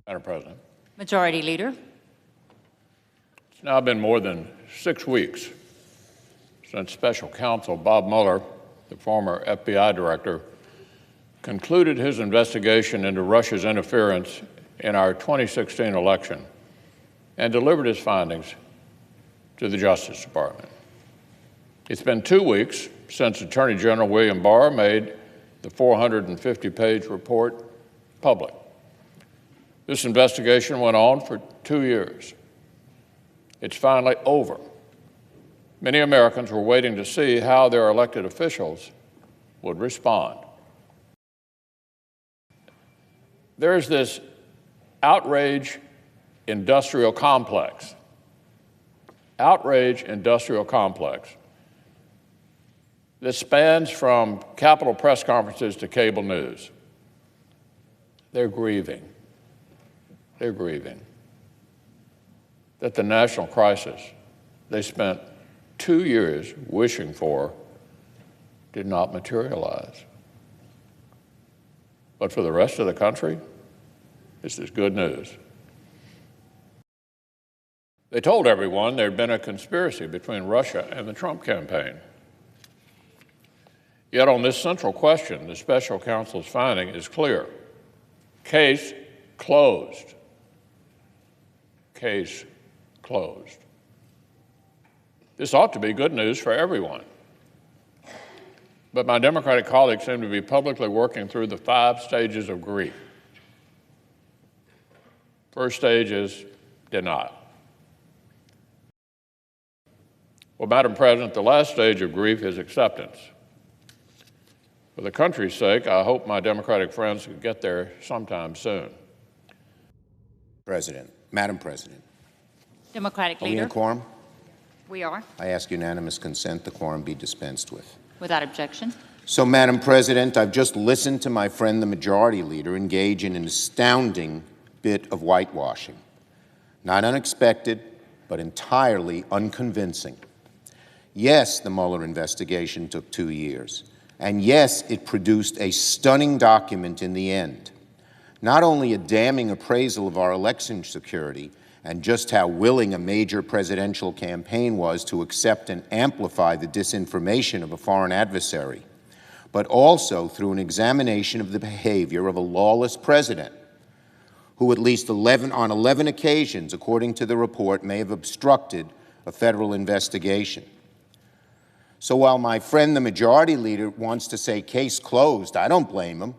Madam President. Majority Leader. It's now been more than 6 weeks since Special Counsel Bob Mueller, the former FBI director, concluded his investigation into Russia's interference in our 2016 election and delivered his findings to the Justice Department. It's been 2 weeks since Attorney General William Barr made the 450-page report public. This investigation went on for 2 years. It's finally over. Many Americans were waiting to see how their elected officials would respond. There's this outrage industrial complex. Outrage industrial complex that spans from Capitol press conferences to cable news. They're grieving. They're grieving that the national crisis they spent 2 years wishing for did not materialize. But for the rest of the country, this is good news. They told everyone there had been a conspiracy between Russia and the Trump campaign. Yet on this central question, the special counsel's finding is clear. Case closed. Case closed. This ought to be good news for everyone. But my Democratic colleagues seem to be publicly working through the 5 stages of grief. First stage is denial. Well, Madam President, the last stage of grief is acceptance. For the country's sake, I hope my Democratic friends can get there sometime soon. Madam President. Democratic Are we Leader. in quorum? We are. I ask unanimous consent the quorum be dispensed with. Without objection. So, Madam President, I've just listened to my friend, the Majority Leader, engage in an astounding bit of whitewashing. Not unexpected, but entirely unconvincing. Yes, the Mueller investigation took 2 years. And yes, it produced a stunning document in the end. Not only a damning appraisal of our election security and just how willing a major presidential campaign was to accept and amplify the disinformation of a foreign adversary, but also through an examination of the behavior of a lawless president who at least on 11 occasions, according to the report, may have obstructed a federal investigation. So while my friend, the Majority Leader, wants to say case closed, I don't blame him.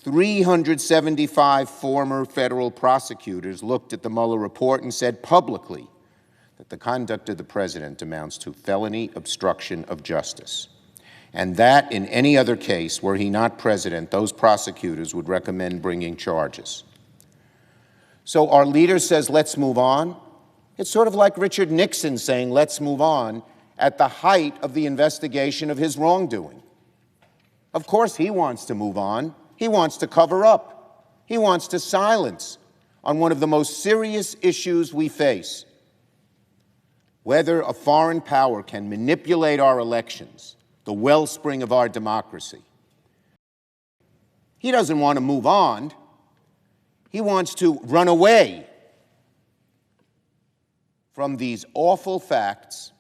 375 former federal prosecutors looked at the Mueller report and said publicly that the conduct of the president amounts to felony obstruction of justice. And that, in any other case, were he not president, those prosecutors would recommend bringing charges. So our leader says, let's move on. It's sort of like Richard Nixon saying, let's move on, at the height of the investigation of his wrongdoing. Of course he wants to move on. He wants to cover up. He wants to silence on one of the most serious issues we face, whether a foreign power can manipulate our elections, the wellspring of our democracy. He doesn't want to move on. He wants to run away from these awful facts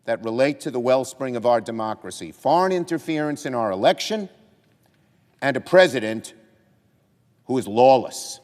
that relate to the wellspring of our democracy: foreign interference in our election and a president who is lawless.